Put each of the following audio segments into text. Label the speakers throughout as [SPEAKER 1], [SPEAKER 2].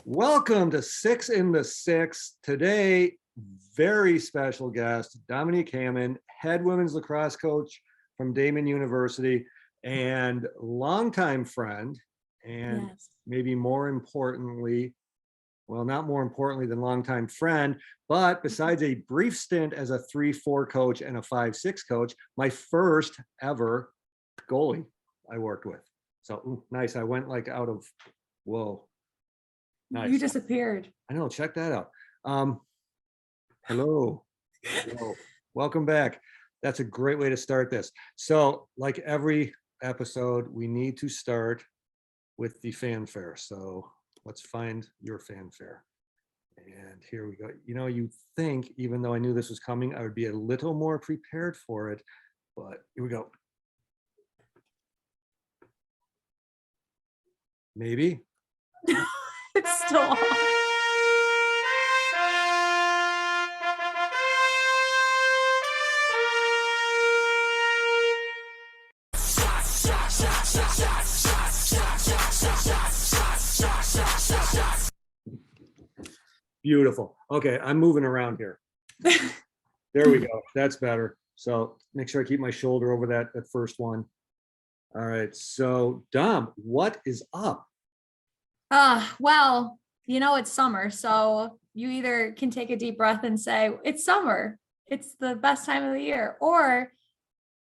[SPEAKER 1] Welcome to Six in the Six. Today, very special guest, Dominique Hamman, head women's lacrosse coach from Daemen University and longtime friend, and maybe more importantly, well, not more importantly than longtime friend, but besides a brief stint as a 3-4 coach and a 5-6 coach, my first ever goalie I worked with. So nice. I went like out of, whoa. Nice.
[SPEAKER 2] You disappeared.
[SPEAKER 1] I know. Check that out. Hello. Hello. Welcome back. That's a great way to start this. So, like every episode, we need to start with the fanfare. So let's find your fanfare. And here we go. You know, you think, even though I knew this was coming, I would be a little more prepared for it. But here we go. Maybe.
[SPEAKER 2] It's still on.
[SPEAKER 1] Beautiful. Okay, I'm moving around here. There we go. That's better. So make sure I keep my shoulder over that first one. All right. So Dom, what is up?
[SPEAKER 2] Well, you know, it's summer, so you either can take a deep breath and say, it's summer, it's the best time of the year, or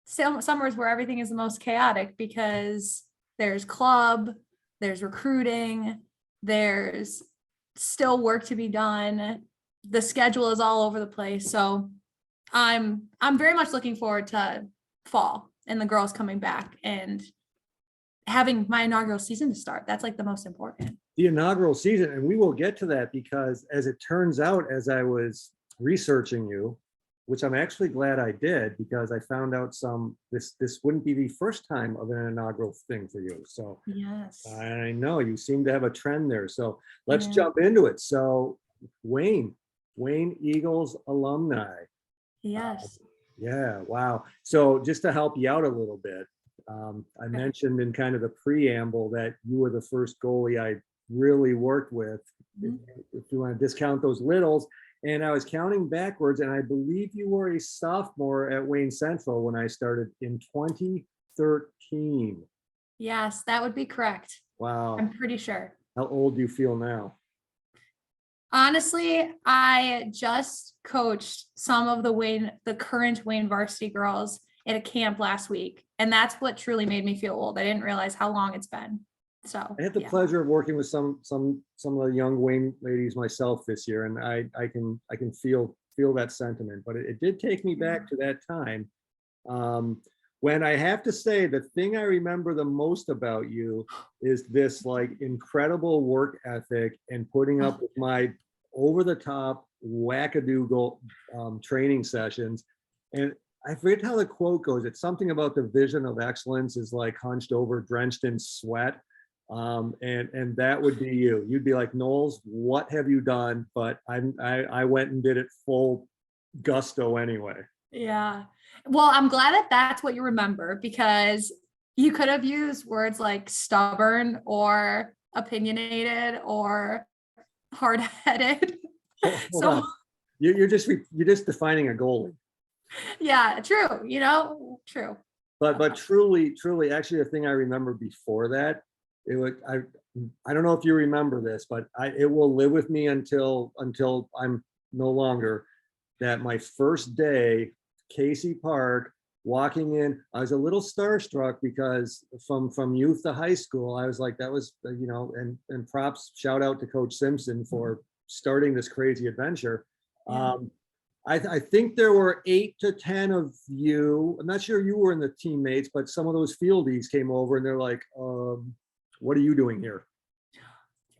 [SPEAKER 2] summer is where everything is the most chaotic because there's club, there's recruiting, there's still work to be done. The schedule is all over the place. So I'm very much looking forward to fall and the girls coming back and having my inaugural season to start. That's like the most important.
[SPEAKER 1] The inaugural season, and we will get to that because as it turns out, as I was researching you, which I'm actually glad I did because I found out this wouldn't be the first time of an inaugural thing for you. So
[SPEAKER 2] yes,
[SPEAKER 1] I know you seem to have a trend there. So let's jump into it. So Wayne Eagles alumni.
[SPEAKER 2] Yes.
[SPEAKER 1] Yeah, wow. So just to help you out a little bit, I mentioned in kind of the preamble that you were the first goalie I really worked with, if you want to discount those littles. And I was counting backwards, and I believe you were a sophomore at Wayne Central when I started in 2013.
[SPEAKER 2] Yes, that would be correct.
[SPEAKER 1] Wow.
[SPEAKER 2] I'm pretty sure.
[SPEAKER 1] How old do you feel now?
[SPEAKER 2] Honestly, I just coached some of the current Wayne varsity girls at a camp last week. And that's what truly made me feel old. I didn't realize how long it's been. So
[SPEAKER 1] I had the pleasure of working with some of the young Wayne ladies myself this year, and I can feel that sentiment. But it did take me back to that time. When I have to say, the thing I remember the most about you is this like incredible work ethic and putting up with my over the top wackadoodle training sessions. And I forget how the quote goes. It's something about the vision of excellence is like hunched over, drenched in sweat. And that would be you. You'd be like, Knowles, what have you done? But I went and did it full gusto anyway.
[SPEAKER 2] Yeah. Well, I'm glad that that's what you remember, because you could have used words like stubborn or opinionated or hard-headed.
[SPEAKER 1] Hold on. You're just defining a goalie.
[SPEAKER 2] Yeah, true. You know, true.
[SPEAKER 1] But truly, actually, the thing I remember before that, I don't know if you remember this, but it will live with me until I'm no longer. That my first day, Casey Park, walking in, I was a little starstruck because from youth to high school, I was like, that was, you know, and props, shout out to Coach Simpson for starting this crazy adventure.
[SPEAKER 2] Yeah.
[SPEAKER 1] I think there were 8 to 10 of you. I'm not sure you were in the teammates, but some of those fieldies came over and they're like, what are you doing here?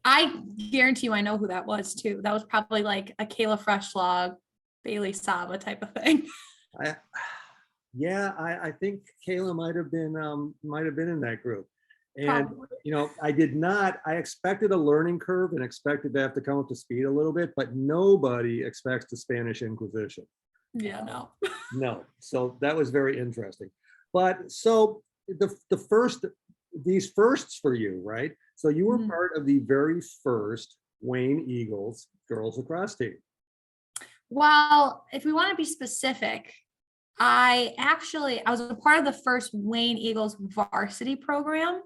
[SPEAKER 2] I guarantee you I know who that was too. That was probably like a Kayla Freshlog, Bailey Saba type of thing.
[SPEAKER 1] I think Kayla might have been in that group. And
[SPEAKER 2] Probably.
[SPEAKER 1] you know, I expected a learning curve and expected to have to come up to speed a little bit, but nobody expects the Spanish Inquisition.
[SPEAKER 2] Yeah, no.
[SPEAKER 1] No. So that was very interesting. But so these firsts for you, right? So you were part of the very first Wayne Eagles girls lacrosse team?
[SPEAKER 2] Well, if we want to be specific, I was a part of the first Wayne Eagles varsity program.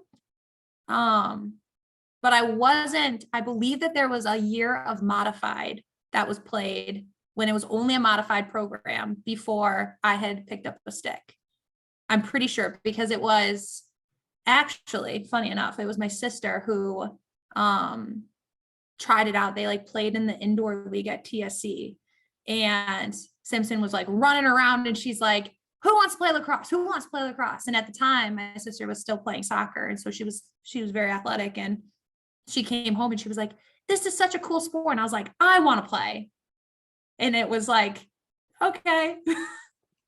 [SPEAKER 2] But I believe that there was a year of modified that was played when it was only a modified program before I had picked up a stick. I'm pretty sure, because it was actually, funny enough, it was my sister who tried it out. They like played in the indoor league at TSC, and Simpson was like running around, and she's like, who wants to play lacrosse? Who wants to play lacrosse? And at the time, my sister was still playing soccer. And so she was very athletic, and she came home and she was like, this is such a cool sport. And I was like, I want to play. And it was like, okay.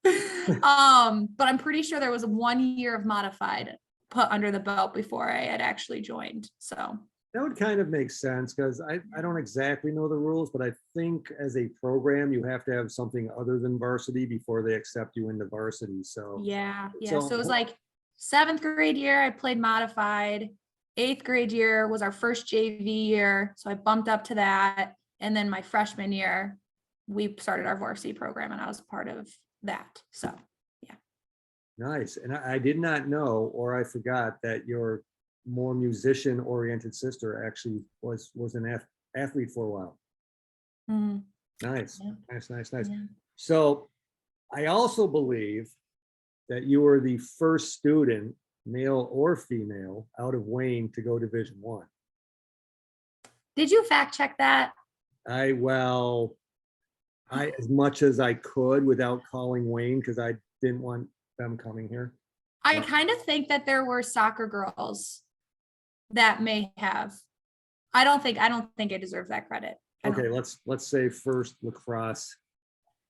[SPEAKER 2] But I'm pretty sure there was 1 year of modified put under the belt before I had actually joined. So
[SPEAKER 1] That would kind of make sense, because I don't exactly know the rules, but I think as a program, you have to have something other than varsity before they accept you into varsity. So
[SPEAKER 2] yeah.
[SPEAKER 1] So-
[SPEAKER 2] So it was like 7th grade year, I played modified. 8th grade year was our first JV year. So I bumped up to that. And then my freshman year, we started our varsity program, and I was a part of that. So
[SPEAKER 1] nice. And I did not know, or I forgot, that your more musician-oriented sister actually was an athlete for a while.
[SPEAKER 2] mm,
[SPEAKER 1] Nice,
[SPEAKER 2] Yeah.
[SPEAKER 1] nice.
[SPEAKER 2] yeah.
[SPEAKER 1] So I also believe that you were the first student, male or female, out of Wayne to go Division I.
[SPEAKER 2] Did you fact check that?
[SPEAKER 1] I as much as I could without calling Wayne, because I didn't want them coming here.
[SPEAKER 2] I kind of think that there were soccer girls that may have. I don't think I deserve that credit. I don't
[SPEAKER 1] Okay,
[SPEAKER 2] think.
[SPEAKER 1] let's say first lacrosse.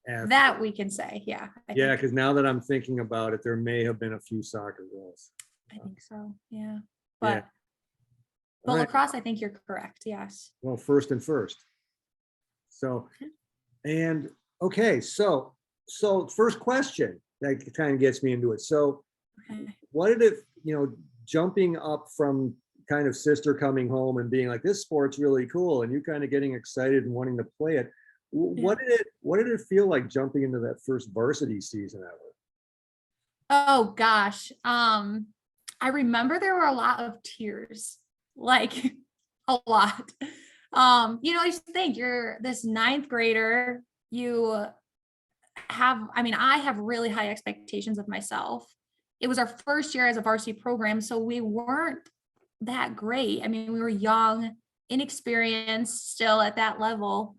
[SPEAKER 2] That we can say, yeah.
[SPEAKER 1] Yeah, because now that I'm thinking about it, there may have been a few soccer girls.
[SPEAKER 2] I think so, yeah.
[SPEAKER 1] Yeah.
[SPEAKER 2] But
[SPEAKER 1] All right.
[SPEAKER 2] lacrosse, I think you're correct, yes.
[SPEAKER 1] Well, first. So, and okay, so first question that kind of gets me into it. So
[SPEAKER 2] Okay.
[SPEAKER 1] what did it, jumping up from kind of sister coming home and being like, this sport's really cool, and you kind of getting excited and wanting to play it. What did it feel like jumping into that first varsity season ever?
[SPEAKER 2] Oh gosh. I remember there were a lot of tears, like a lot. You think you're this 9th grader, I have really high expectations of myself. It was our first year as a varsity program, so we weren't that great. I mean, we were young, inexperienced still at that level.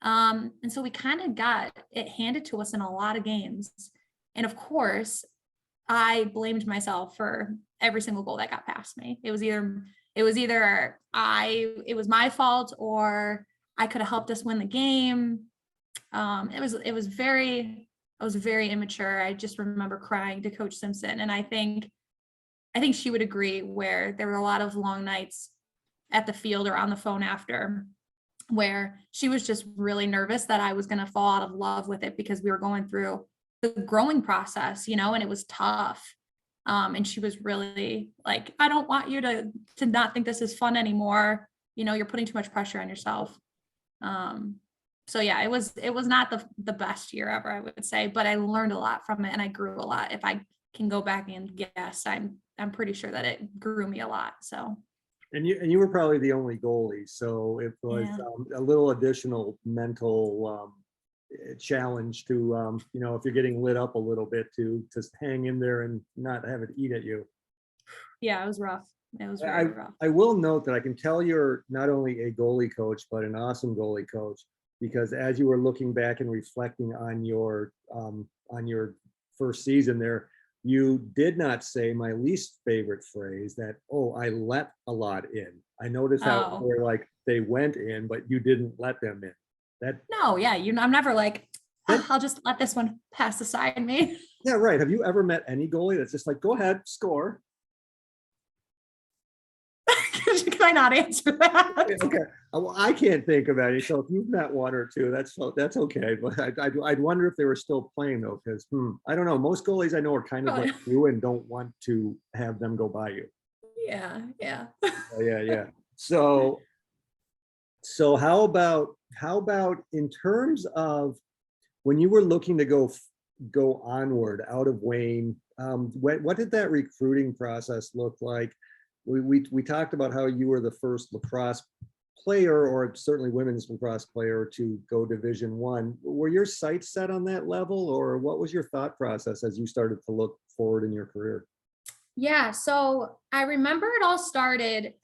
[SPEAKER 2] And so we kind of got it handed to us in a lot of games. And of course, I blamed myself for every single goal that got past me. It was either it was my fault, or I could have helped us win the game. I was very immature. I just remember crying to Coach Simpson, and I think she would agree, where there were a lot of long nights at the field or on the phone after, where she was just really nervous that I was going to fall out of love with it, because we were going through the growing process, and it was tough. And she was really like, I don't want you to not think this is fun anymore. You're putting too much pressure on yourself. So yeah, it was not the best year ever, I would say, but I learned a lot from it, and I grew a lot. If I can go back and guess, I'm pretty sure that it grew me a lot. So.
[SPEAKER 1] And you were probably the only goalie, so it was a little additional mental challenge to if you're getting lit up a little bit, to hang in there and not have it eat at you.
[SPEAKER 2] Yeah, it was rough. It was very rough.
[SPEAKER 1] I will note that I can tell you're not only a goalie coach, but an awesome goalie coach, because as you were looking back and reflecting on your first season there, you did not say my least favorite phrase, that, oh, I let a lot in. I noticed how they're like, they went in, but you didn't let them in.
[SPEAKER 2] No, yeah, I'm never like, I'll just let this one pass aside me.
[SPEAKER 1] Yeah, right. Have you ever met any goalie that's just like, go ahead, score?
[SPEAKER 2] Can I not answer that?
[SPEAKER 1] Okay. Well, I can't think of any. So if you've met one or two, that's okay. But I'd wonder if they were still playing though, because I don't know. Most goalies I know are kind of like you and don't want to have them go by you.
[SPEAKER 2] Yeah.
[SPEAKER 1] Yeah. So So how about in terms of when you were looking to go onward out of Wayne, what did that recruiting process look like? We talked about how you were the first lacrosse player, or certainly women's lacrosse player, to go Division I. Were your sights set on that level, or what was your thought process as you started to look forward in your career?
[SPEAKER 2] Yeah, so I remember it all started.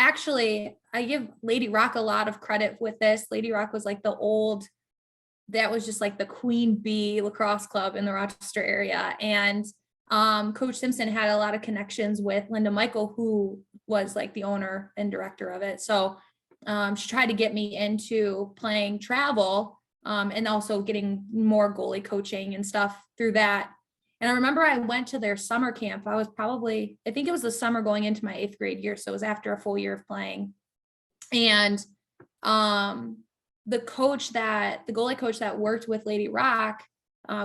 [SPEAKER 2] Actually, I give Lady Rock a lot of credit with this. Lady Rock was like that was just like the queen bee lacrosse club in the Rochester area. And Coach Simpson had a lot of connections with Linda Michael, who was like the owner and director of it. So she tried to get me into playing travel, and also getting more goalie coaching and stuff through that. And I remember I went to their summer camp. I think it was the summer going into my 8th grade year. So it was after a full year of playing. And the goalie coach that worked with Lady Rock,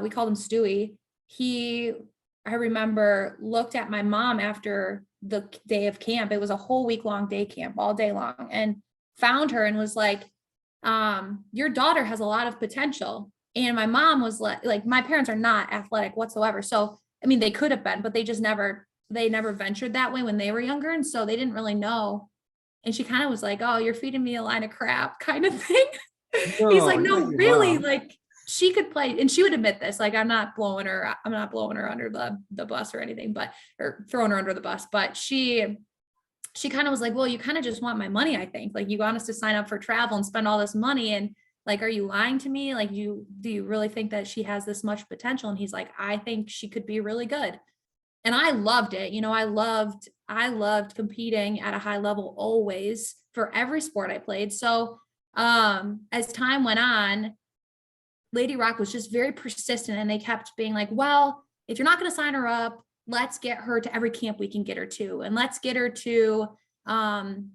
[SPEAKER 2] we called him Stewie. I remember, looked at my mom after the day of camp. It was a whole week-long day camp, all day long, and found her and was like, your daughter has a lot of potential. And my mom was like, my parents are not athletic whatsoever. So, I mean, they could have been, but they never ventured that way when they were younger. And so they didn't really know. And she kind of was like, oh, you're feeding me a line of crap kind of thing. He's like,
[SPEAKER 1] No,
[SPEAKER 2] no,
[SPEAKER 1] not your
[SPEAKER 2] really,
[SPEAKER 1] mom.
[SPEAKER 2] like she could play. And she would admit this, like, I'm not blowing her under the bus or anything, or throwing her under the bus. But she kind of was like, well, you kind of just want my money. I think, like, you want us to sign up for travel and spend all this money. And like, are you lying to me? Like, do you really think that she has this much potential? And he's like, I think she could be really good. And I loved it. I loved competing at a high level always for every sport I played. So as time went on, Lady Rock was just very persistent, and they kept being like, well, if you're not going to sign her up, let's get her to every camp we can get her to. And let's get her to,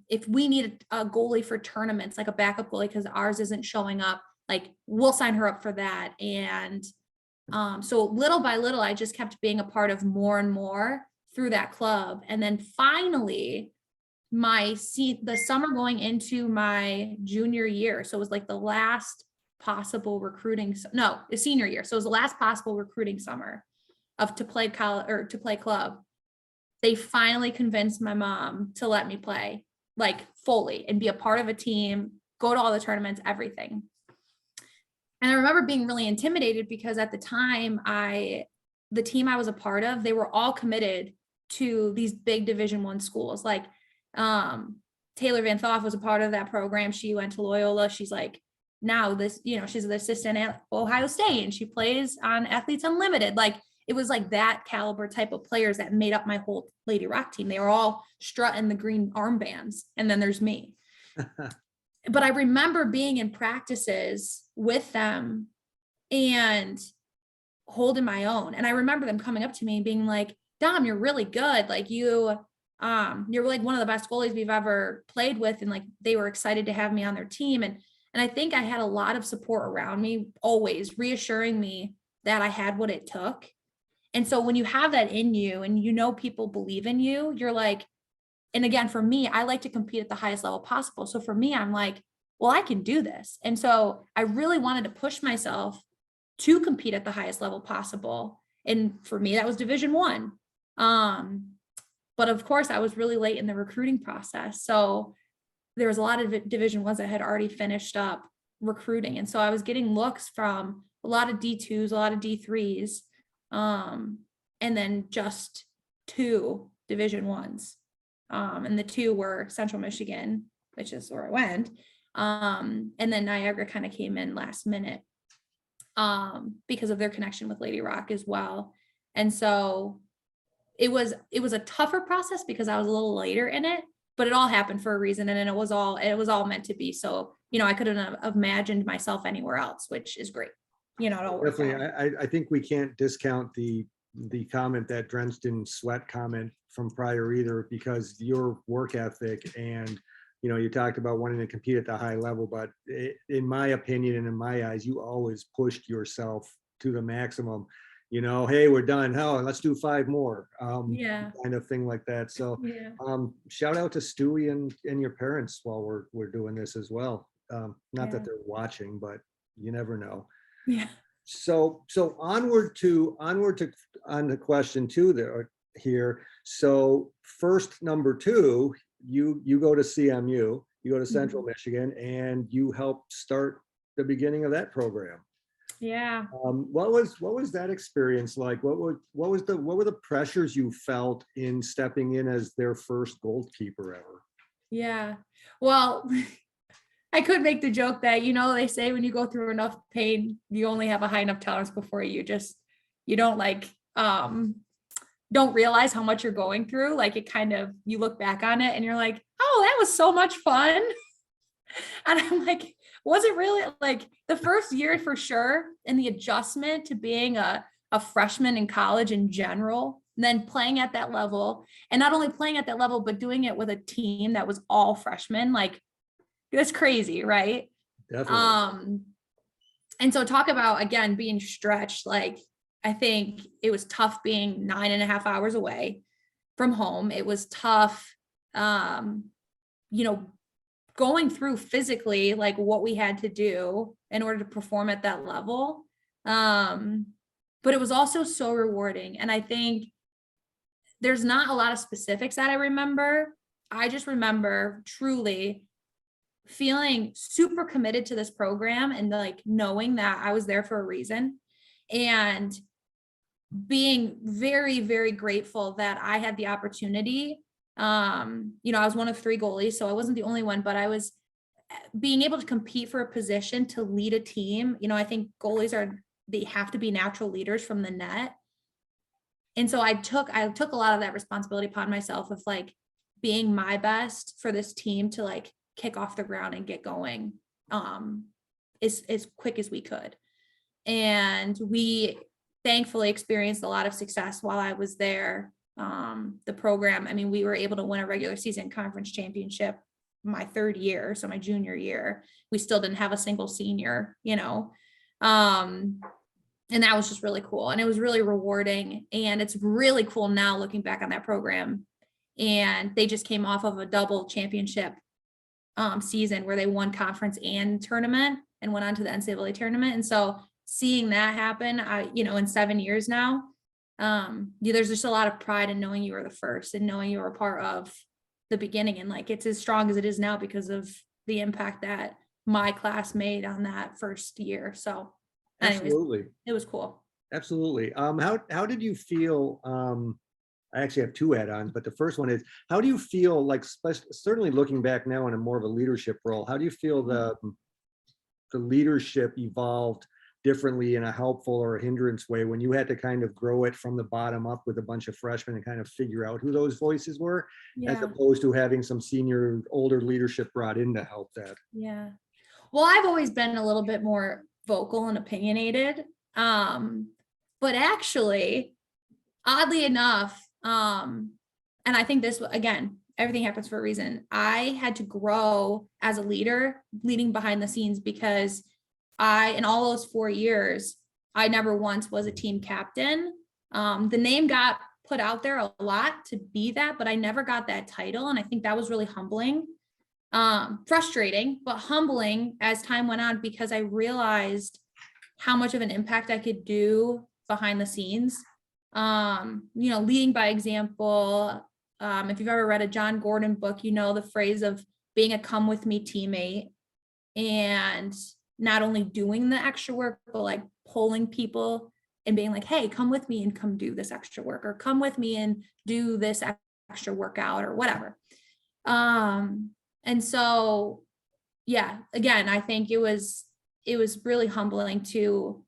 [SPEAKER 2] if we need a goalie for tournaments, like a backup goalie, because ours isn't showing up, like we'll sign her up for that. And so little by little, I just kept being a part of more and more through that club. And then finally, the summer going into my junior year, so it was like the last possible the senior year. So it was the last possible recruiting summer to play college or to play club. They finally convinced my mom to let me play, like, fully, and be a part of a team, go to all the tournaments, everything. And I remember being really intimidated because at the time, the team I was a part of, they were all committed to these big Division I schools. Like Taylor Van Thoff was a part of that program. She went to Loyola. She's like, now this, she's the assistant at Ohio State, and she plays on Athletes Unlimited. Like, it was like that caliber type of players that made up my whole Lady Rock team. They were all strutting the green armbands. And then there's me. But I remember being in practices with them and holding my own. And I remember them coming up to me and being like, Dom, you're really good. Like, you're like one of the best goalies we've ever played with. And like, they were excited to have me on their team. And I think I had a lot of support around me, always reassuring me that I had what it took. And so when you have that in you and people believe in you, you're like, and again, for me, I like to compete at the highest level possible. So for me, I'm like, well, I can do this. And so I really wanted to push myself to compete at the highest level possible. And for me, that was Division I. But of course, I was really late in the recruiting process. So there was a lot of Division I's that had already finished up recruiting. And so I was getting looks from a lot of D2s, a lot of D3s, and then just 2 Division I's. And the 2 were Central Michigan, which is where I went. And then Niagara kind of came in last minute because of their connection with Lady Rock as well. And so it was a tougher process because I was a little later in it, but it all happened for a reason. And then it was all meant to be. So, I couldn't have imagined myself anywhere else, which is great. It all worked
[SPEAKER 1] Definitely,
[SPEAKER 2] out.
[SPEAKER 1] I think we can't discount the comment, that drenched in sweat comment from prior either, because your work ethic and you talked about wanting to compete at the high level, but in my opinion and in my eyes, you always pushed yourself to the maximum. hey, we're done. Let's do 5 more.
[SPEAKER 2] Yeah.
[SPEAKER 1] Kind of thing like that. So
[SPEAKER 2] Yeah.
[SPEAKER 1] shout out to Stewie and your parents while we're doing this as well. Not that
[SPEAKER 2] Yeah.
[SPEAKER 1] they're watching, but you never know.
[SPEAKER 2] Yeah.
[SPEAKER 1] So onward to on the question 2 there here. So first, number 2, you go to CMU, you go to Central Michigan, and you help start the beginning of that program.
[SPEAKER 2] Yeah.
[SPEAKER 1] What was that experience like? What were the pressures you felt in stepping in as their first goalkeeper ever?
[SPEAKER 2] Yeah. Well, I could make the joke that, they say when you go through enough pain, you only have a high enough tolerance before you don't don't realize how much you're going through. Like it kind of, you look back on it and you're like, oh, that was so much fun. And I'm like, was it really? Like the first year for sure. And the adjustment to being a freshman in college in general, and then playing at that level, and not only playing at that level, but doing it with a team that was all freshmen. Like that's crazy, right?
[SPEAKER 1] Definitely.
[SPEAKER 2] And so talk about, again, being stretched. Like, I think it was tough being 9.5 hours away from home. It was tough, going through physically, like what we had to do in order to perform at that level. But it was also so rewarding. And I think there's not a lot of specifics that I remember. I just remember truly feeling super committed to this program and like knowing that I was there for a reason, and being very, very grateful that I had the opportunity. I was one of 3 goalies, so I wasn't the only one, but I was being able to compete for a position to lead a team. I think goalies they have to be natural leaders from the net. And so I took a lot of that responsibility upon myself of like being my best for this team to like kick off the ground and get going as quick as we could. And we thankfully experienced a lot of success while I was there. The program, I mean, we were able to win a regular season conference championship my 3rd year. So my junior year, we still didn't have a single senior, and that was just really cool. And it was really rewarding. And it's really cool now looking back on that program. And they just came off of a double championship season where they won conference and tournament and went on to the NCAA tournament. And so seeing that happen, in 7 years now, there's just a lot of pride in knowing you were the first and knowing you were a part of the beginning. And like, it's as strong as it is now because of the impact that my class made on that first year. So anyways,
[SPEAKER 1] Absolutely.
[SPEAKER 2] it was cool.
[SPEAKER 1] Absolutely. How did you feel? I actually have 2 add-ons, but the first one is, how do you feel like, certainly looking back now in a more of a leadership role, how do you feel the leadership evolved differently in a helpful or a hindrance way when you had to kind of grow it from the bottom up with a bunch of freshmen and kind of figure out who those voices were, as opposed to having some senior, older leadership brought in to help that?
[SPEAKER 2] Yeah. Well, I've always been a little bit more vocal and opinionated. But actually, oddly enough, and I think this, again, everything happens for a reason. I had to grow as a leader, leading behind the scenes, because in all those 4 years, I never once was a team captain. The name got put out there a lot to be that, but I never got that title. And I think that was really humbling, frustrating, but humbling as time went on, because I realized how much of an impact I could do behind the scenes. Leading by example. If you've ever read a John Gordon book, the phrase of being a come with me teammate, and not only doing the extra work, but like pulling people and being like, hey, come with me and come do this extra work, or come with me and do this extra workout or whatever. And so, yeah, again, I think it was really humbling to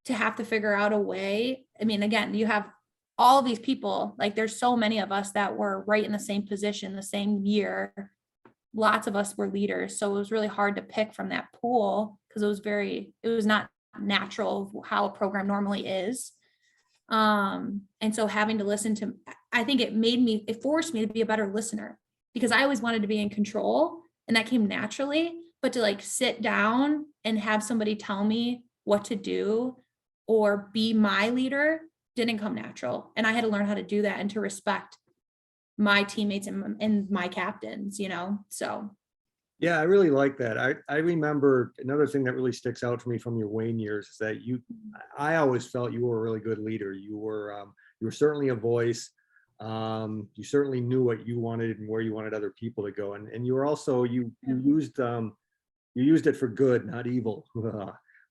[SPEAKER 2] have to figure out a way. I mean, again, you have all these people, like there's so many of us that were right in the same position, the same year. Lots of us were leaders. So it was really hard to pick from that pool, because it was not natural how a program normally is. And so having to listen to, I think it forced me to be a better listener, because I always wanted to be in control, and that came naturally. But to like sit down and have somebody tell me what to do, or be my leader didn't come natural. And I had to learn how to do that and to respect my teammates and my captains, you know, so.
[SPEAKER 1] Yeah, I really like that. I remember another thing that really sticks out for me from your Wayne years is that I always felt you were a really good leader. You were certainly a voice. You certainly knew what you wanted and where you wanted other people to go. And you were also, you used it for good, not evil,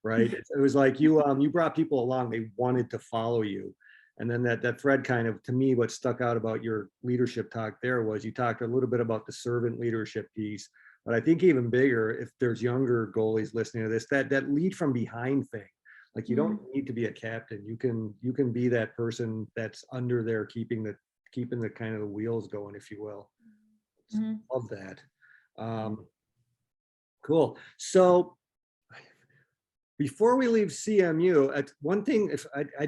[SPEAKER 1] right? It was like you brought people along, they wanted to follow you. And then that thread kind of, to me, what stuck out about your leadership talk there was you talked a little bit about the servant leadership piece. But I think even bigger, if there's younger goalies listening to this, that lead from behind thing. Like you don't need to be a captain. You can be that person that's under there keeping the kind of the wheels going, if you will. Love that. Cool. So before we leave CMU, one thing, if I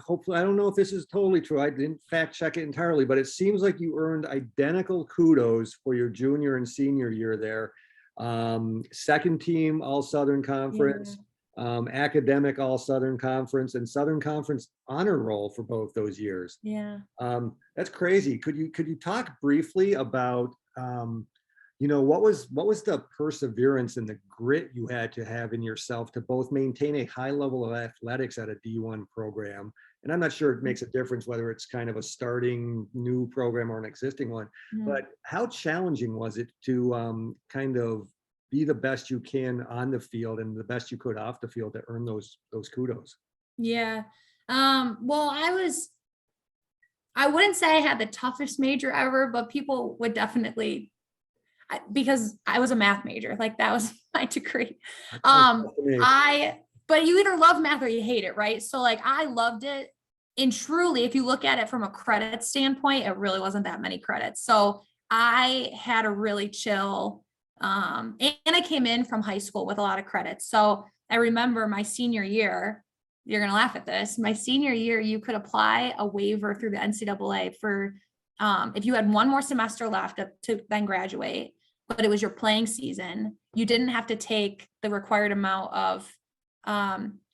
[SPEAKER 1] hopefully, I don't know if this is totally true. I didn't fact check it entirely, but it seems like you earned identical kudos for your junior and senior year there. Second team All Southern Conference, academic All Southern Conference, and Southern Conference honor roll for both those years.
[SPEAKER 2] Yeah.
[SPEAKER 1] That's crazy. Could you talk briefly about what was the perseverance and the grit you had to have in yourself to both maintain a high level of athletics at a D1 program? And I'm not sure it makes a difference whether it's kind of a starting new program or an existing one, but how challenging was it to kind of be the best you can on the field and the best you could off the field to earn those kudos?
[SPEAKER 2] Yeah. Well, I wouldn't say I had the toughest major ever, but people would definitely, because I was a math major, like that was my degree. But you either love math or you hate it, right? So like I loved it. And truly, if you look at it from a credit standpoint, it really wasn't that many credits. So I had a really chill, and I came in from high school with a lot of credits. So I remember my senior year, you're going to laugh at this. My senior year, you could apply a waiver through the NCAA for, if you had one more semester left to then graduate, but it was your playing season, you didn't have to take the required amount of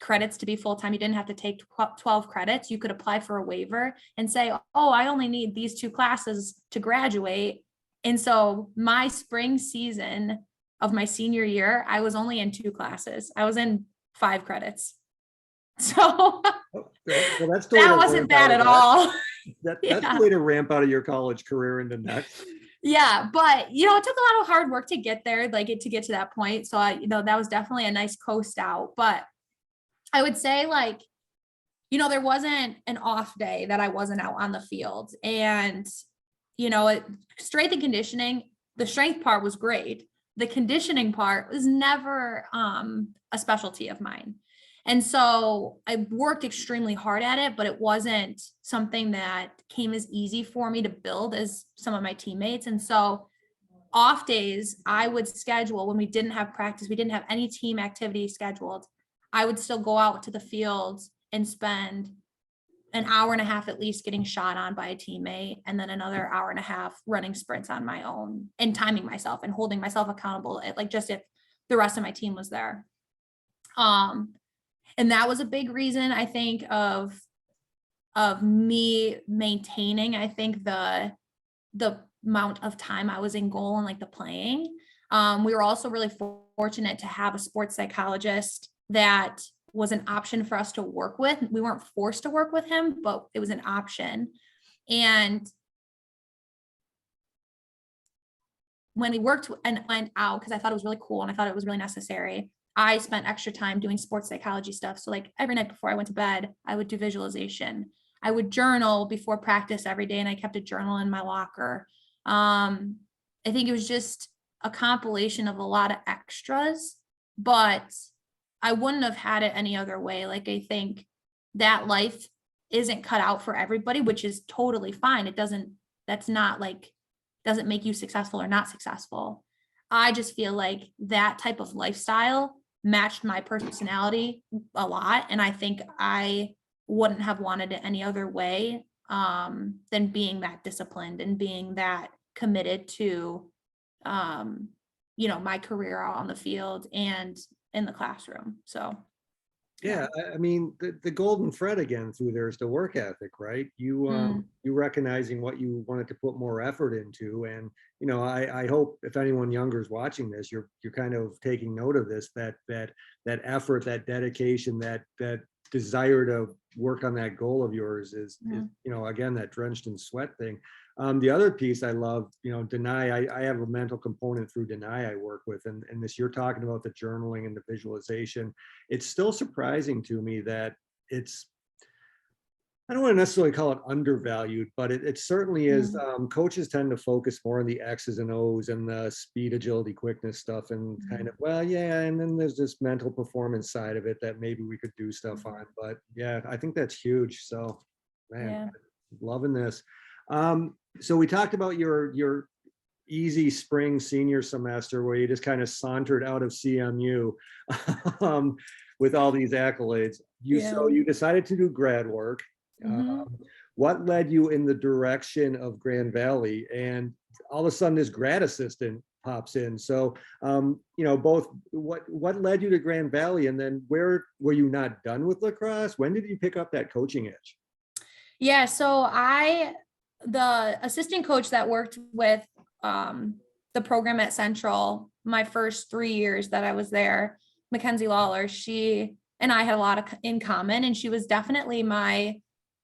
[SPEAKER 2] credits to be full-time. You didn't have to take 12 credits. You could apply for a waiver and say, oh, I only need these 2 classes to graduate. And so my spring season of my senior year, I was only in 2 classes. I was in 5 credits. So that wasn't bad at all.
[SPEAKER 1] That's the way to ramp out of your college career into next.
[SPEAKER 2] Yeah, but it took a lot of hard work to get there, to get to that point. So that was definitely a nice coast out. But I would say there wasn't an off day that I wasn't out on the field. And, strength and conditioning, the strength part was great. The conditioning part was never a specialty of mine. And so I worked extremely hard at it, but it wasn't something that came as easy for me to build as some of my teammates. And so off days, I would schedule when we didn't have practice, we didn't have any team activity scheduled. I would still go out to the field and spend an hour and a half at least getting shot on by a teammate, and then another hour and a half running sprints on my own and timing myself and holding myself accountable, just if the rest of my team was there. And that was a big reason, I think, of me maintaining, I think, the amount of time I was in goal and the playing. We were also really fortunate to have a sports psychologist that was an option for us to work with. We weren't forced to work with him, but it was an option. And when we worked and went out, because I thought it was really cool and I thought it was really necessary, I spent extra time doing sports psychology stuff. So every night before I went to bed, I would do visualization. I would journal before practice every day, and I kept a journal in my locker. I think it was just a compilation of a lot of extras, but I wouldn't have had it any other way. I think that life isn't cut out for everybody, which is totally fine. Doesn't make you successful or not successful. I just feel like that type of lifestyle matched my personality a lot. And I think I wouldn't have wanted it any other way than being that disciplined and being that committed to, my career out on the field and in the classroom. So
[SPEAKER 1] Yeah, I mean, the golden thread again through there is the work ethic, right? You recognizing what you wanted to put more effort into, and I hope if anyone younger is watching this, you're kind of taking note of this, that effort, that dedication, that desire to work on that goal of yours is again, that drenched in sweat thing. The other piece I love, Deny, I have a mental component through Deny I work with, and this, you're talking about the journaling and the visualization. It's still surprising to me that it's, I don't want to necessarily call it undervalued, but it certainly is. Coaches tend to focus more on the X's and O's and the speed, agility, quickness stuff, and kind of, well, yeah, and then there's this mental performance side of it that maybe we could do stuff on. But yeah, I think that's huge. So, man, loving this. So we talked about your easy spring senior semester where you just kind of sauntered out of CMU with all these accolades. So you decided to do grad work. What led you in the direction of Grand Valley? And all of a sudden this grad assistant pops in. So, both what led you to Grand Valley, and then where were you not done with lacrosse? When did you pick up that coaching edge?
[SPEAKER 2] Yeah, so the assistant coach that worked with the program at Central, my first 3 years that I was there, Mackenzie Lawler, she and I had a lot in common, and she was definitely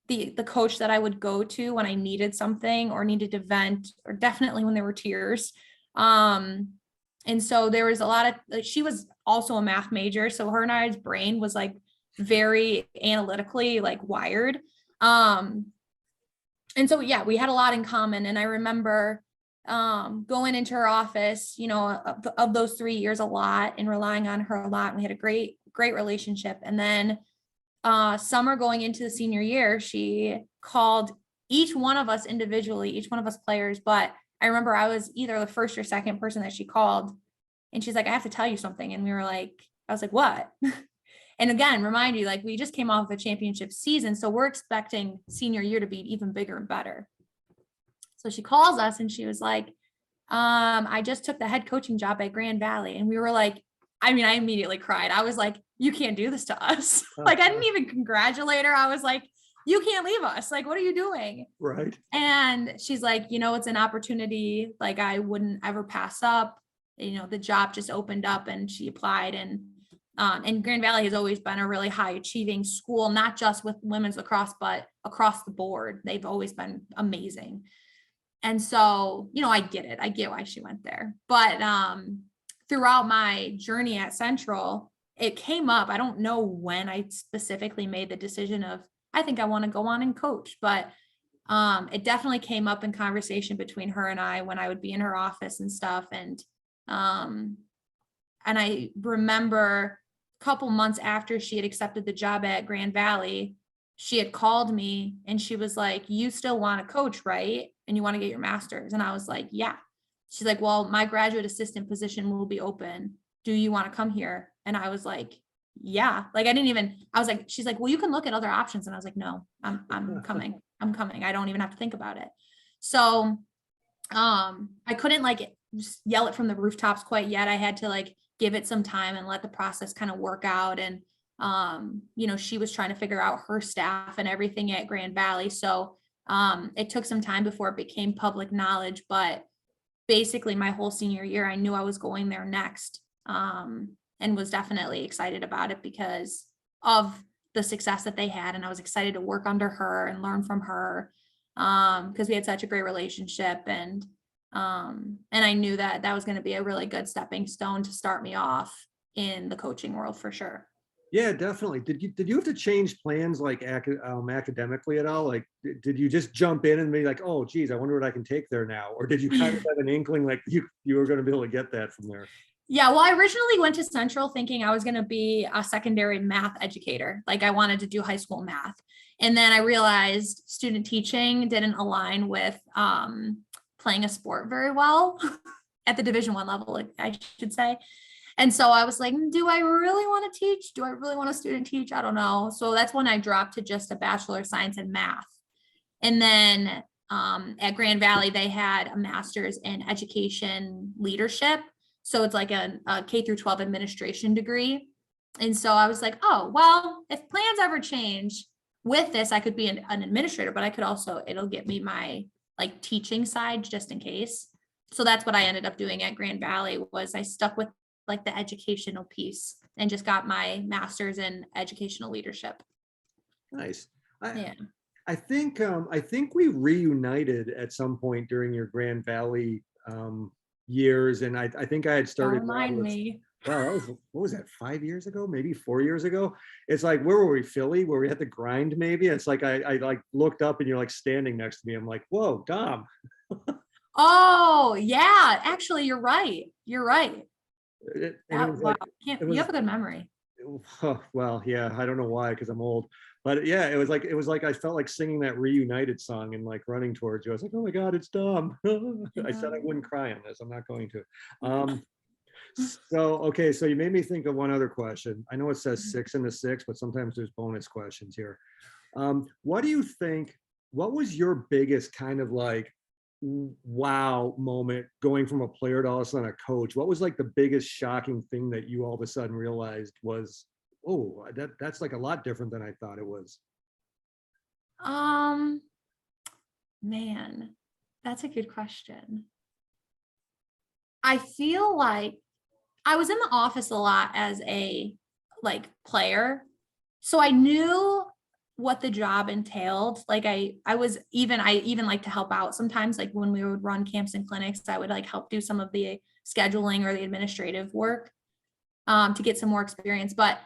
[SPEAKER 2] the coach that I would go to when I needed something or needed to vent, or definitely when there were tears. And so there was a lot of, she was also a math major, so her and I's brain was like very analytically like wired. And so, yeah, we had a lot in common. And I remember going into her office, of those 3 years, a lot, and relying on her a lot. And we had a great relationship. And then summer going into the senior year, she called each one of us individually, each one of us players. But I remember I was either the first or second person that she called. And she's like, I have to tell you something. And I was like, what? And again, remind you, like, we just came off of a championship season, so we're expecting senior year to be even bigger and better. So she calls us and she was like, I just took the head coaching job at Grand Valley. And we were like, I immediately cried. I was like, you can't do this to us. Like, I didn't even congratulate her. I was like, you can't leave us. Like, what are you doing?
[SPEAKER 1] Right.
[SPEAKER 2] And she's like, it's an opportunity like I wouldn't ever pass up. The job just opened up, and she applied, and Grand Valley has always been a really high achieving school, not just with women's lacrosse, but across the board. They've always been amazing. And so, I get it. I get why she went there. But throughout my journey at Central, it came up. I don't know when I specifically made the decision of, I think I want to go on and coach, but it definitely came up in conversation between her and I when I would be in her office and stuff. And I remember a couple months after she had accepted the job at Grand Valley, she had called me and she was like, you still want to coach, right? And you want to get your master's? And I was like, yeah. She's like, well, my graduate assistant position will be open. Do you want to come here? And I was like, yeah. Like, I was like, she's like, well, you can look at other options. And I was like, no, I'm coming. I'm coming. I don't even have to think about it. So I couldn't like just yell it from the rooftops quite yet. I had to like give it some time and let the process kind of work out. And she was trying to figure out her staff and everything at Grand Valley. So it took some time before it became public knowledge, but basically my whole senior year, I knew I was going there next, and was definitely excited about it because of the success that they had. And I was excited to work under her and learn from her, because we had such a great relationship. And I knew that was going to be a really good stepping stone to start me off in the coaching world for sure.
[SPEAKER 1] Yeah, definitely. Did you have to change plans like academically at all? Like, did you just jump in and be like, oh, geez, I wonder what I can take there now? Or did you kind of have an inkling like you were going to be able to get that from there?
[SPEAKER 2] Yeah, well, I originally went to Central thinking I was going to be a secondary math educator. Like, I wanted to do high school math. And then I realized student teaching didn't align with playing a sport very well at the Division I level, I should say. And so I was like, do I really want to teach? Do I really want to student teach? I don't know. So that's when I dropped to just a Bachelor of Science in Math. And then at Grand Valley, they had a master's in education leadership. So it's like a K through 12 administration degree. And so I was like, oh, well, if plans ever change with this, I could be an administrator, but I could also, it'll get me my like teaching side just in case. So that's what I ended up doing at Grand Valley was I stuck with like the educational piece and just got my master's in educational leadership.
[SPEAKER 1] Nice.
[SPEAKER 2] Yeah.
[SPEAKER 1] I think we reunited at some point during your Grand Valley years, and I think I had
[SPEAKER 2] Don't
[SPEAKER 1] started.
[SPEAKER 2] remind me.
[SPEAKER 1] Wow, that was, what was that, 5 years ago, maybe 4 years ago? It's like, where were we, Philly, where we had the grind maybe? It's like I like looked up and you're like standing next to me. I'm like, whoa, Dom.
[SPEAKER 2] Oh, yeah. Actually, you're right. You're right.
[SPEAKER 1] And it was
[SPEAKER 2] Wow.
[SPEAKER 1] like, it
[SPEAKER 2] You
[SPEAKER 1] was,
[SPEAKER 2] have a good memory.
[SPEAKER 1] well, yeah, I don't know why, because I'm old. But yeah, it was like I felt like singing that Reunited song and like running towards you. I was like, oh my God, it's Dom. I said I wouldn't cry on this. I'm not going to. So, okay, so you made me think of one other question. I know it says 6 in the 6, but sometimes there's bonus questions here. What do you think, what was your biggest kind of like wow moment going from a player to all of a sudden a coach? What was like the biggest shocking thing that you all of a sudden realized was, oh, that's like a lot different than I thought it was?
[SPEAKER 2] Man, that's a good question. I feel like I was in the office a lot as a like player. So I knew what the job entailed. Like I even like to help out sometimes, like when we would run camps and clinics, I would like help do some of the scheduling or the administrative work to get some more experience. But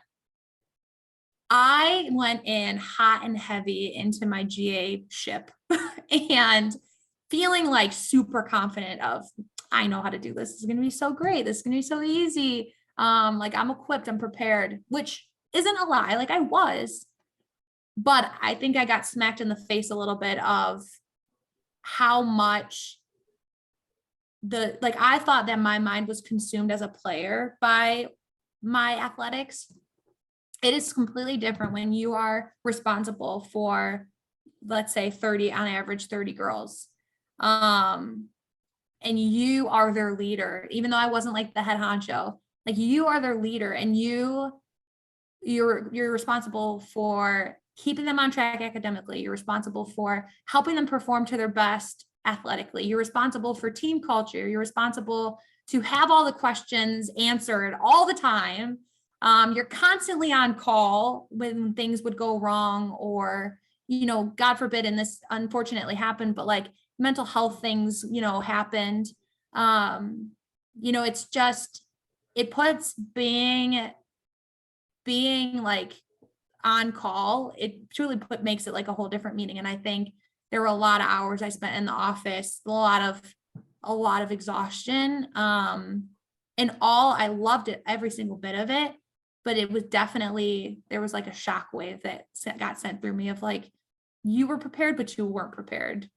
[SPEAKER 2] I went in hot and heavy into my GA ship and feeling like super confident of, I know how to do this. This is going to be so great. This is going to be so easy. Like I'm equipped, I'm prepared, which isn't a lie. Like I was, but I think I got smacked in the face a little bit of how much I thought that my mind was consumed as a player by my athletics. It is completely different when you are responsible for, let's say 30, on average, 30 girls. And you are their leader, even though I wasn't like the head honcho, like you are their leader and you're responsible for keeping them on track academically. You're responsible for helping them perform to their best athletically. You're responsible for team culture. You're responsible to have all the questions answered all the time. You're constantly on call when things would go wrong or, God forbid, and this unfortunately happened, but like mental health things, happened. It's just, it puts being like on call, it truly makes it like a whole different meaning. And I think there were a lot of hours I spent in the office, a lot of exhaustion. And I loved it, every single bit of it. But it was definitely, there was like a shockwave that got sent through me of like, you were prepared, but you weren't prepared.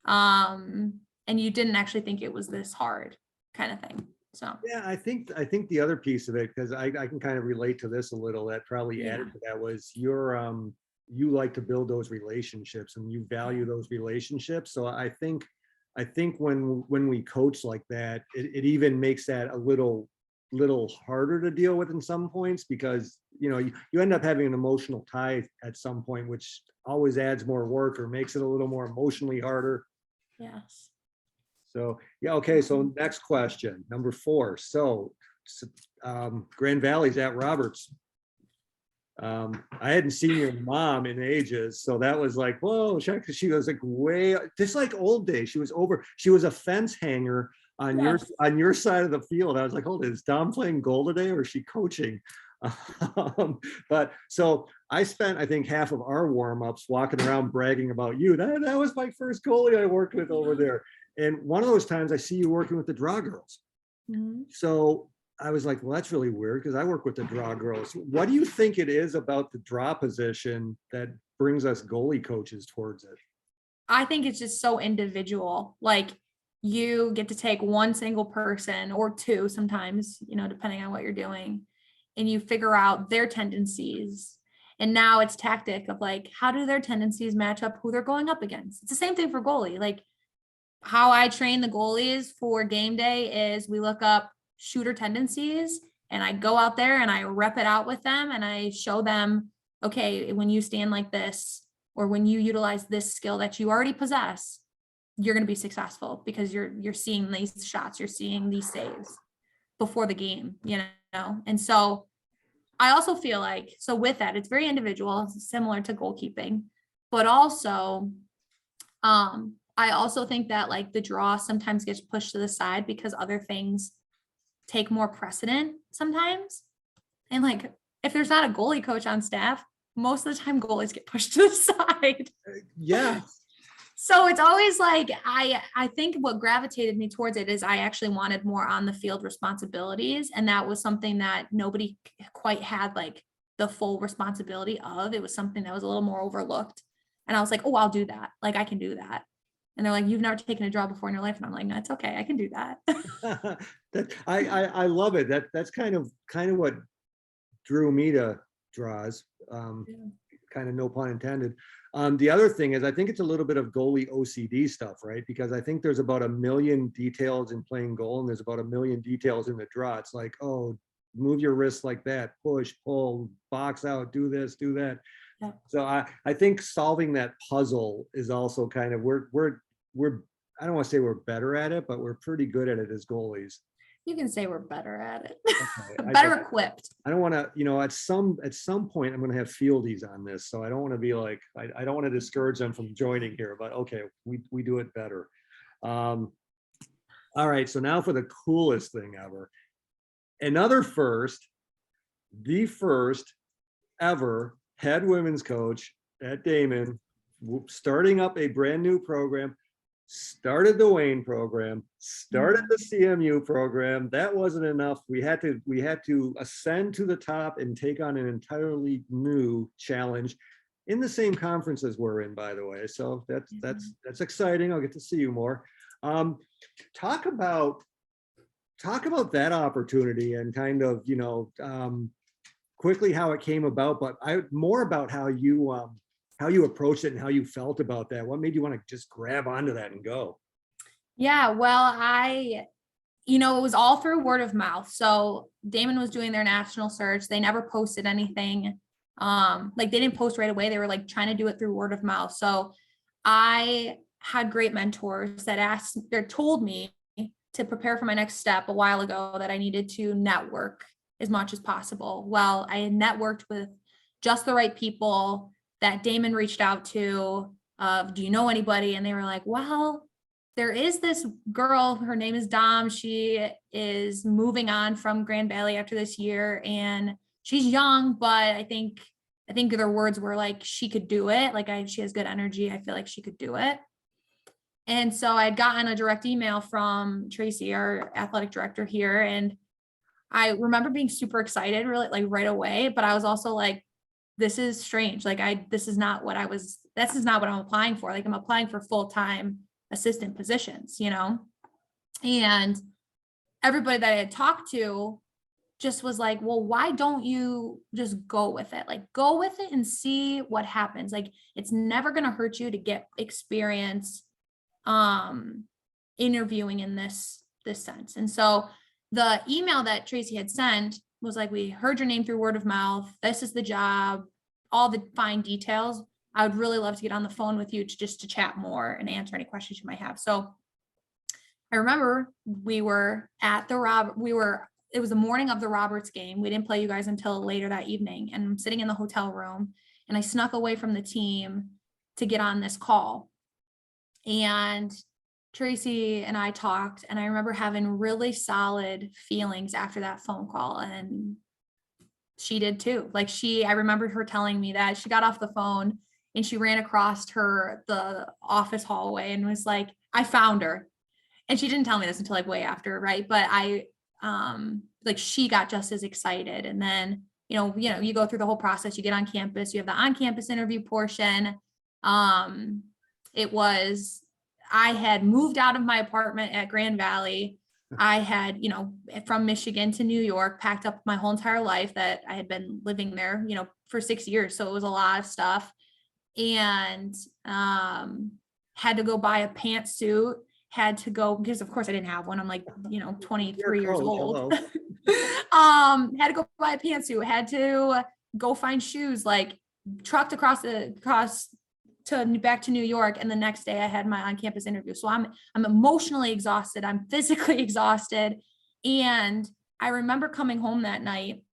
[SPEAKER 2] And you didn't actually think it was this hard kind of thing. So
[SPEAKER 1] yeah, I think the other piece of it, because I can kind of relate to this a little, that probably added to that was you like to build those relationships and you value those relationships. So I think when we coach like that, it even makes that a little harder to deal with in some points, because you end up having an emotional tie at some point, which always adds more work or makes it a little more emotionally harder.
[SPEAKER 2] yes.
[SPEAKER 1] So yeah, okay, so next question, number 4. So Grand Valley's at Roberts. I hadn't seen your mom in ages, so that was like, whoa, she was like way, just like old days. She was a fence hanger on your side of the field. I was like, hold it, is Dom playing goal today or is she coaching? But so I spent, I think, half of our warm-ups walking around bragging about you. That was my first goalie I worked with over there. And one of those times I see you working with the draw girls.
[SPEAKER 2] Mm-hmm.
[SPEAKER 1] So I was like, well, that's really weird because I work with the draw girls. What do you think it is about the draw position that brings us goalie coaches towards it?
[SPEAKER 2] I think it's just so individual. Like you get to take one single person or two sometimes, depending on what you're doing, and you figure out their tendencies. And now it's tactic of like, how do their tendencies match up who they're going up against? It's the same thing for goalie. Like how I train the goalies for game day is we look up shooter tendencies And I go out there and I rep it out with them and I show them, okay, when you stand like this, or when you utilize this skill that you already possess, you're going to be successful because you're seeing these shots, you're seeing these saves before the game, And so I also feel like, so with that, it's very individual, similar to goalkeeping, but also, I also think that like the draw sometimes gets pushed to the side because other things take more precedent sometimes. And like, if there's not a goalie coach on staff, most of the time goalies get pushed to the side.
[SPEAKER 1] Yeah.
[SPEAKER 2] So it's always like, I think what gravitated me towards it is I actually wanted more on the field responsibilities. And that was something that nobody quite had like the full responsibility of. It was something that was a little more overlooked. And I was like, oh, I'll do that. Like, I can do that. And they're like, you've never taken a draw before in your life. And I'm like, no, it's okay. I can do that.
[SPEAKER 1] I love it. That's kind of what drew me to draws. Kind of no pun intended. The other thing is I think it's a little bit of goalie OCD stuff, right? Because I think there's about 1 million details in playing goal and there's about 1 million details in the draw. It's like, oh, move your wrists like that, push, pull, box out, do this, do that. Yeah. So I think solving that puzzle is also kind of, we're I don't want to say we're better at it, but we're pretty good at it as goalies.
[SPEAKER 2] You can say we're better at it.
[SPEAKER 1] Okay.
[SPEAKER 2] Better equipped.
[SPEAKER 1] I don't want to, at some point I'm going to have fieldies on this. So I don't want to be like, I don't want to discourage them from joining here, but okay, we do it better. All right. So now for the coolest thing ever. Another first, the first ever head women's coach at Daemen, starting up a brand new program, started the Wayne program, started the CMU program. That wasn't enough. We had to ascend to the top and take on an entirely new challenge in the same conference as we're in, by the way. So that's exciting. I'll get to see you more. Talk about that opportunity and kind of, quickly how it came about, but more about how you approached it and how you felt about that. What made you want to just grab onto that and go?
[SPEAKER 2] Yeah, well, it was all through word of mouth. So Daemen was doing their national search. They never posted anything. Like they didn't post right away. They were like trying to do it through word of mouth. So I had great mentors that told me to prepare for my next step a while ago that I needed to network as much as possible. Well, I had networked with just the right people that Daemen reached out to, do you know anybody? And they were like, well, there is this girl, her name is Dom. She is moving on from Grand Valley after this year and she's young, but I think their words were like, she could do it. Like she has good energy. I feel like she could do it. And so I'd gotten a direct email from Tracy, our athletic director here. And I remember being super excited, really like right away, but I was also like, this is strange. Like this is not what I'm applying for. Like I'm applying for full-time assistant positions, and everybody that I had talked to just was like, well, why don't you just go with it? Like go with it and see what happens. Like it's never going to hurt you to get experience, interviewing in this sense. And so the email that Tracy had sent was like, we heard your name through word of mouth. This is the job, all the fine details. I would really love to get on the phone with you to chat more and answer any questions you might have. So I remember we were at it was the morning of the Roberts game. We didn't play you guys until later that evening. And I'm sitting in the hotel room and I snuck away from the team to get on this call. And Tracy and I talked, and I remember having really solid feelings after that phone call, and she did too. Like I remembered her telling me that she got off the phone and she ran across the office hallway and was like, I found her. And she didn't tell me this until like way after, right? But she got just as excited. And then, you go through the whole process, you get on campus, you have the on-campus interview portion. I had moved out of my apartment at Grand Valley. I had, from Michigan to New York, packed up my whole entire life that I had been living there, for 6 years. So it was a lot of stuff, and had to go buy a pantsuit, had to go, because of course I didn't have one. I'm like, 23 years old. Had to go buy a pantsuit, had to go find shoes, like trucked across to back to New York. And the next day I had my on-campus interview. So I'm emotionally exhausted. I'm physically exhausted. And I remember coming home that night.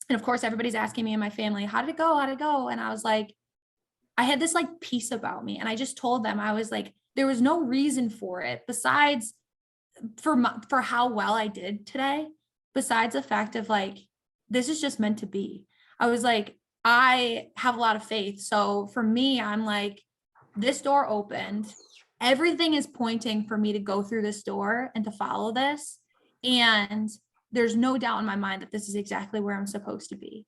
[SPEAKER 2] And of course, everybody's asking me and my family, how did it go? How did it go? And I was like, I had this like peace about me. And I just told them, I was like, there was no reason for it besides for how well I did today, besides the fact of like, this is just meant to be. I was like, I have a lot of faith. So for me, I'm like, this door opened. Everything is pointing for me to go through this door and to follow this. And there's no doubt in my mind that this is exactly where I'm supposed to be.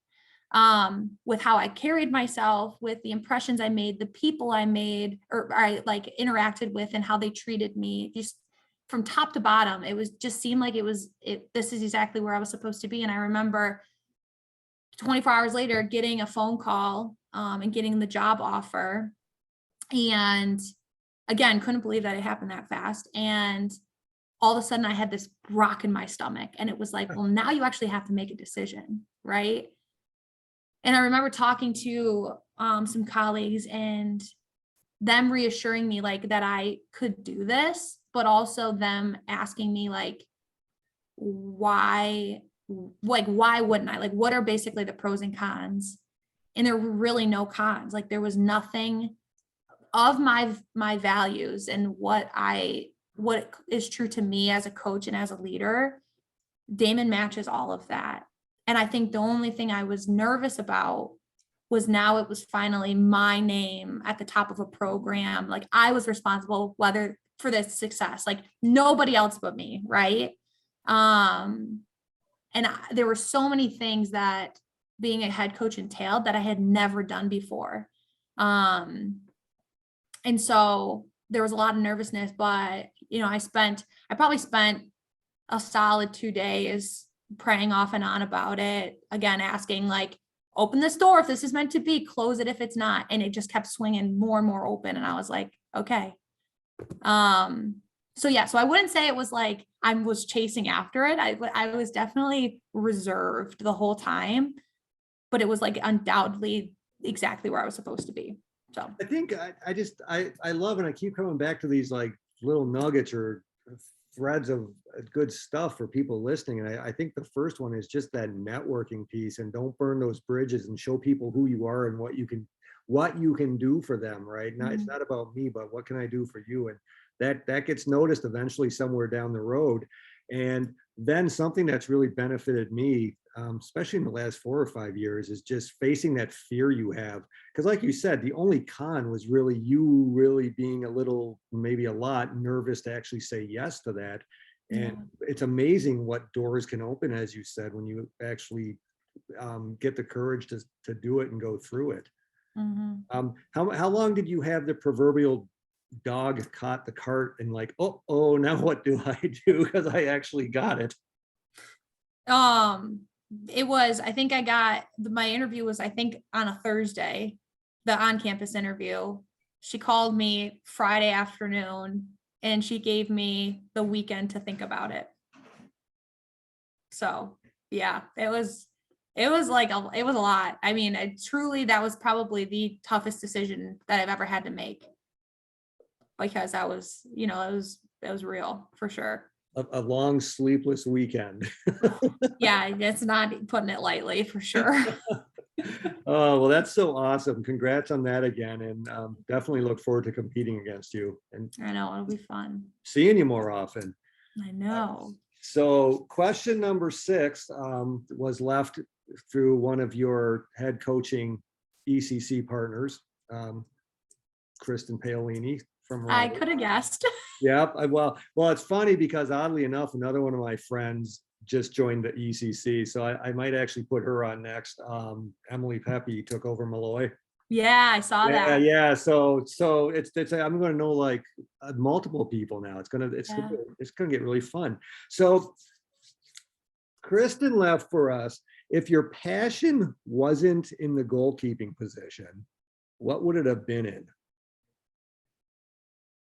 [SPEAKER 2] With how I carried myself, with the impressions I made, the people I made, or I like interacted with and how they treated me, just from top to bottom, it was just seemed like this is exactly where I was supposed to be. And I remember 24 hours later getting a phone call and getting the job offer. And again, couldn't believe that it happened that fast. And all of a sudden I had this rock in my stomach, and it was like, well, now you actually have to make a decision, right? And I remember talking to some colleagues and them reassuring me like that I could do this, but also them asking me like, why wouldn't I? Like, what are basically the pros and cons? And there were really no cons. Like, there was nothing of my values and what is true to me as a coach and as a leader. Daemen matches all of that. And I think the only thing I was nervous about was now it was finally my name at the top of a program. Like, I was responsible for this success, like nobody else but me, right? There were so many things that being a head coach entailed that I had never done before. And so there was a lot of nervousness, but I probably spent a solid 2 days praying off and on about it. Again, asking like, open this door if this is meant to be, close it if it's not. And it just kept swinging more and more open. And I was like, okay. So I wouldn't say it was like I was chasing after it. I was definitely reserved the whole time, but it was like undoubtedly exactly where I was supposed to be. So
[SPEAKER 1] I think I love, and I keep coming back to these like little nuggets or threads of good stuff for people listening. And I think the first one is just that networking piece, and don't burn those bridges, and show people who you are and what you can do for them, right? Now, it's not about me, but what can I do for you? And that gets noticed eventually somewhere down the road. And then something that's really benefited me, especially in the last 4 or 5 years, is just facing that fear you have. Because like you said, the only con was really you really being a little, maybe a lot nervous to actually say yes to that. And it's amazing what doors can open, as you said, when you actually get the courage to do it and go through it. How long did you have the proverbial dog caught the cart and like, oh, now what do I do? Because I actually got it.
[SPEAKER 2] It was, I think my interview was, I think on a Thursday, the on-campus interview. She called me Friday afternoon and she gave me the weekend to think about it. So yeah, it was a lot. I mean, that was probably the toughest decision that I've ever had to make, because that was, it was real for sure.
[SPEAKER 1] A long sleepless weekend.
[SPEAKER 2] Yeah, that's not putting it lightly, for sure.
[SPEAKER 1] Oh, well, that's so awesome. Congrats on that again. And definitely look forward to competing against you. And
[SPEAKER 2] I know, it'll be fun.
[SPEAKER 1] Seeing you more often.
[SPEAKER 2] I know.
[SPEAKER 1] So question number 6 was left through one of your head coaching ECC partners, Kristen Paolini from Raleigh.
[SPEAKER 2] I could have guessed.
[SPEAKER 1] Yep. Well, it's funny because oddly enough, another one of my friends just joined the ECC, so I might actually put her on next. Emily Pepe took over Malloy.
[SPEAKER 2] Yeah, I saw that.
[SPEAKER 1] Yeah. So it's I'm going to know like multiple people now. It's gonna get really fun. So Kristen left for us. If your passion wasn't in the goalkeeping position, what would it have been in?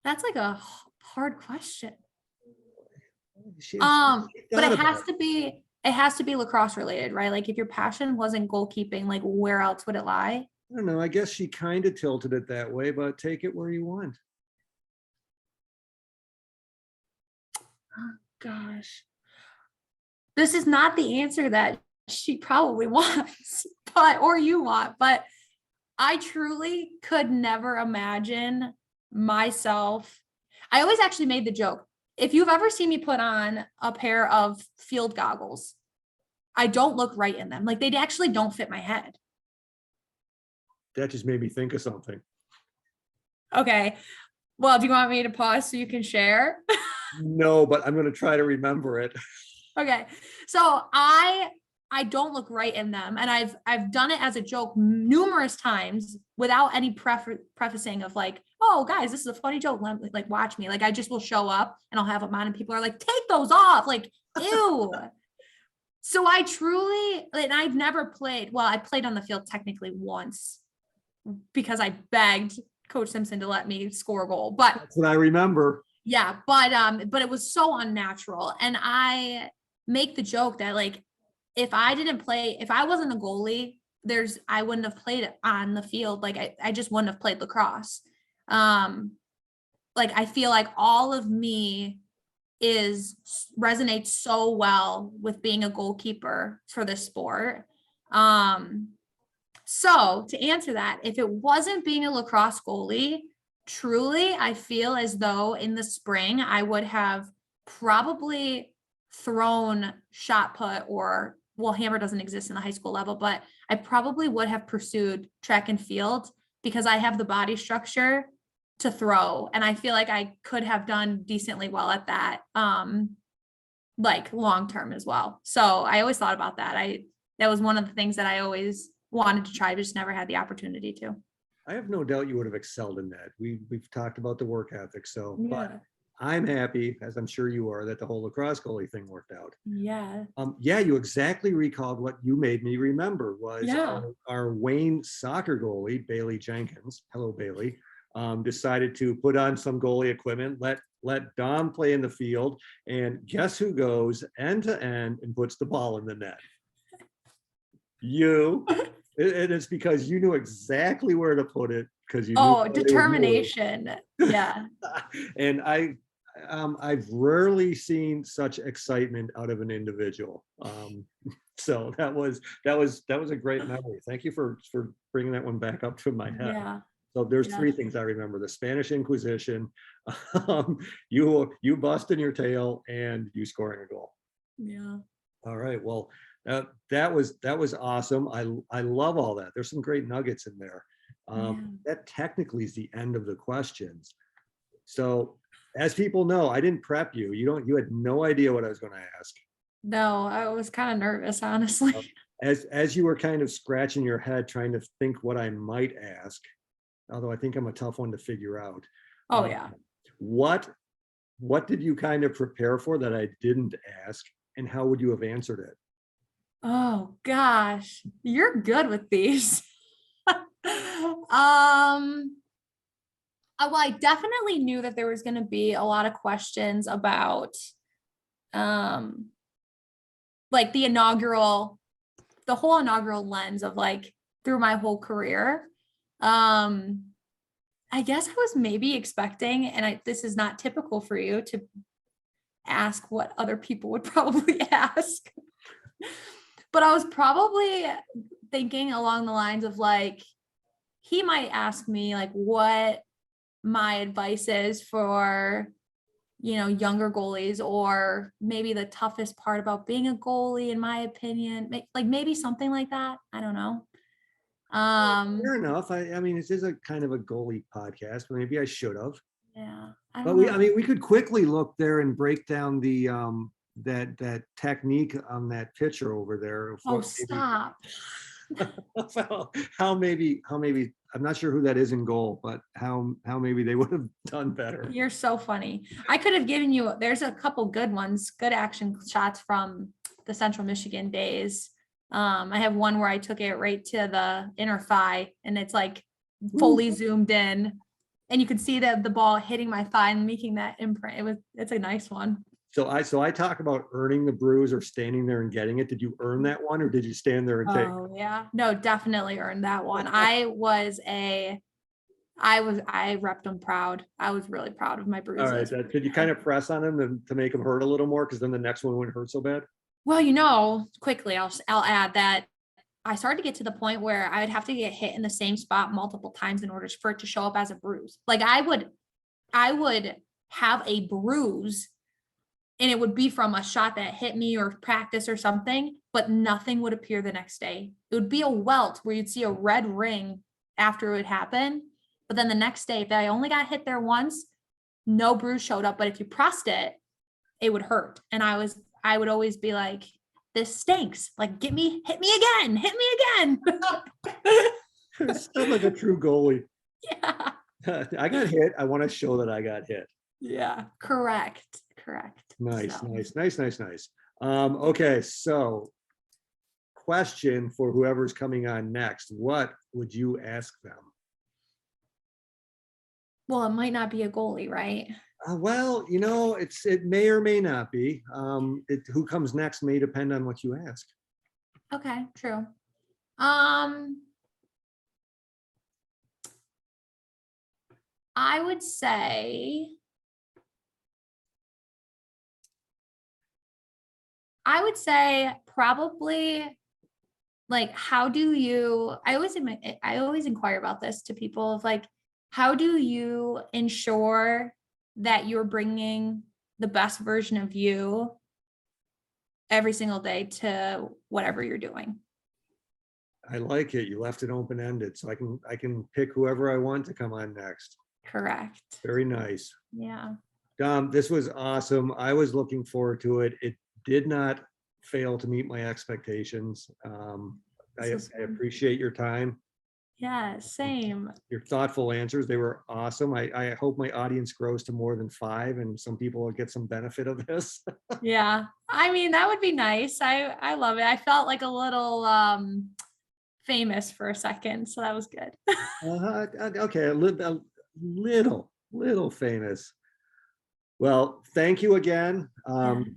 [SPEAKER 2] That's like a hard question.
[SPEAKER 1] She
[SPEAKER 2] But it has to be it has to be lacrosse related, right? Like if your passion wasn't goalkeeping, like where else would it lie?
[SPEAKER 1] I don't know. I guess she kind of tilted it that way, but take it where you want.
[SPEAKER 2] Oh, gosh. This is not the answer that she probably wants, or you want, but I truly could never imagine myself. I always actually made the joke. If you've ever seen me put on a pair of field goggles, I don't look right in them. Like they actually don't fit my head.
[SPEAKER 1] That just made me think of something.
[SPEAKER 2] Okay. Well, do you want me to pause so you can share?
[SPEAKER 1] No, but I'm going to try to remember it.
[SPEAKER 2] Okay. So I don't look right in them. And I've done it as a joke numerous times without any prefacing of like, oh guys, this is a funny joke. Like watch me. Like I just will show up and I'll have them on and people are like, take those off. Like, ew. So I truly, and I've never played. Well, I played on the field technically once because I begged Coach Simpson to let me score a goal. But
[SPEAKER 1] that's what I remember.
[SPEAKER 2] Yeah, but it was so unnatural. And I make the joke that like if I wasn't a goalie, I wouldn't have played on the field. Like I just wouldn't have played lacrosse. Like I feel like all of me resonates so well with being a goalkeeper for this sport. So to answer that, if it wasn't being a lacrosse goalie, truly, I feel as though in the spring, I would have probably thrown shot put hammer doesn't exist in the high school level, but I probably would have pursued track and field because I have the body structure to throw. And I feel like I could have done decently well at that, like long term as well. So I always thought about that. That was one of the things that I always wanted to try, but just never had the opportunity to.
[SPEAKER 1] I have no doubt you would have excelled in that. We've talked about the work ethic. So,
[SPEAKER 2] Yeah.
[SPEAKER 1] But I'm happy, as I'm sure you are, that the whole lacrosse goalie thing worked out.
[SPEAKER 2] Yeah.
[SPEAKER 1] Yeah, you exactly recalled what you made me remember was our Wayne soccer goalie, Bailey Jenkins. Hello, Bailey. Decided to put on some goalie equipment, let Dom play in the field, and guess who goes end to end and puts the ball in the net? You. And it's because you knew exactly where to put it because you knew
[SPEAKER 2] determination. Yeah.
[SPEAKER 1] And I've rarely seen such excitement out of an individual. So that was a great memory. Thank you for bringing that one back up to my head.
[SPEAKER 2] Yeah.
[SPEAKER 1] So there's three things I remember: the Spanish Inquisition, you busting your tail, and you scoring a goal.
[SPEAKER 2] Yeah.
[SPEAKER 1] All right. Well, that was awesome. I love all that. There's some great nuggets in there. That technically is the end of the questions. So as people know, I didn't prep you. You had no idea what I was going to ask.
[SPEAKER 2] No, I was kind of nervous, honestly.
[SPEAKER 1] As you were kind of scratching your head trying to think what I might ask, although I think I'm a tough one to figure out.
[SPEAKER 2] Oh yeah.
[SPEAKER 1] What did you kind of prepare for that I didn't ask, and how would you have answered it?
[SPEAKER 2] Oh gosh, you're good with these. Well, I definitely knew that there was going to be a lot of questions about, like the whole inaugural lens of like through my whole career. I guess I was maybe expecting, and this is not typical for you to ask what other people would probably ask. But I was probably thinking along the lines of like, he might ask me like what my advice is for, younger goalies, or maybe the toughest part about being a goalie, in my opinion, like maybe something like that. I don't know.
[SPEAKER 1] Fair enough. I mean, this is a kind of a goalie podcast, but maybe I should have.
[SPEAKER 2] Yeah.
[SPEAKER 1] But we could quickly look there and break down the that technique on that picture over there.
[SPEAKER 2] Oh, stop.
[SPEAKER 1] Well, how maybe I'm not sure who that is in goal, but how maybe they would have done better.
[SPEAKER 2] You're so funny. I could have given you, there's a couple good ones, good action shots from the Central Michigan days. I have one where I took it right to the inner thigh, and it's like fully zoomed in, and you can see that the ball hitting my thigh and making that imprint. It's a nice one.
[SPEAKER 1] So I talk about earning the bruise or standing there and getting it. Did you earn that one or did you stand there and take?
[SPEAKER 2] Oh yeah, no, definitely earned that one. I repped them proud. I was really proud of my
[SPEAKER 1] All right.
[SPEAKER 2] bruises.
[SPEAKER 1] Did you kind of press on them to make them hurt a little more? Because then the next one wouldn't hurt so bad.
[SPEAKER 2] Well, quickly, I'll add that I started to get to the point where I would have to get hit in the same spot multiple times in order for it to show up as a bruise. Like I would have a bruise and it would be from a shot that hit me or practice or something, but nothing would appear the next day. It would be a welt where you'd see a red ring after it would happen. But then the next day, if I only got hit there once, no bruise showed up. But if you pressed it, it would hurt. And I would always be like, this stinks. Like, hit me again.
[SPEAKER 1] Sound like a true goalie.
[SPEAKER 2] Yeah.
[SPEAKER 1] I got hit. I want to show that I got hit.
[SPEAKER 2] Yeah. Correct.
[SPEAKER 1] Nice,
[SPEAKER 2] So.
[SPEAKER 1] nice. Okay, so question for whoever's coming on next. What would you ask them?
[SPEAKER 2] Well, it might not be a goalie, right?
[SPEAKER 1] Well, it may or may not be. Who comes next may depend on what you ask.
[SPEAKER 2] Okay, true. I would say probably like how do you I always inquire about this to people of like how do you ensure that you're bringing the best version of you every single day to whatever you're doing?
[SPEAKER 1] I like it. You left it open-ended, so I can pick whoever I want to come on next.
[SPEAKER 2] Correct.
[SPEAKER 1] Very nice.
[SPEAKER 2] Yeah.
[SPEAKER 1] Dom, this was awesome. I was looking forward to it. It did not fail to meet my expectations. I appreciate your time.
[SPEAKER 2] Yeah, same.
[SPEAKER 1] Your thoughtful answers. They were awesome. I hope my audience grows to more than 5 and some people will get some benefit of this.
[SPEAKER 2] Yeah. I mean, that would be nice. I love it. I felt like a little famous for a second, so that was good.
[SPEAKER 1] Okay, a little famous. Well, thank you again.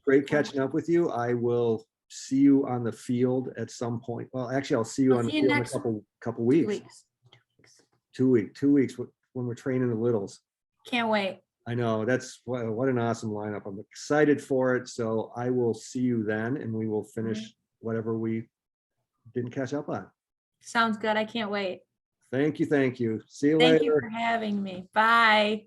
[SPEAKER 1] Great catching up with you. I will see you on the field at some point. Well, actually, I'll see you on the field in a couple weeks. 2 weeks when we're training the littles.
[SPEAKER 2] Can't wait.
[SPEAKER 1] I know, that's what an awesome lineup. I'm excited for it. So I will see you then and we will finish whatever we didn't catch up on.
[SPEAKER 2] Sounds good. I can't wait.
[SPEAKER 1] Thank you. See you later.
[SPEAKER 2] Thank you for having me. Bye.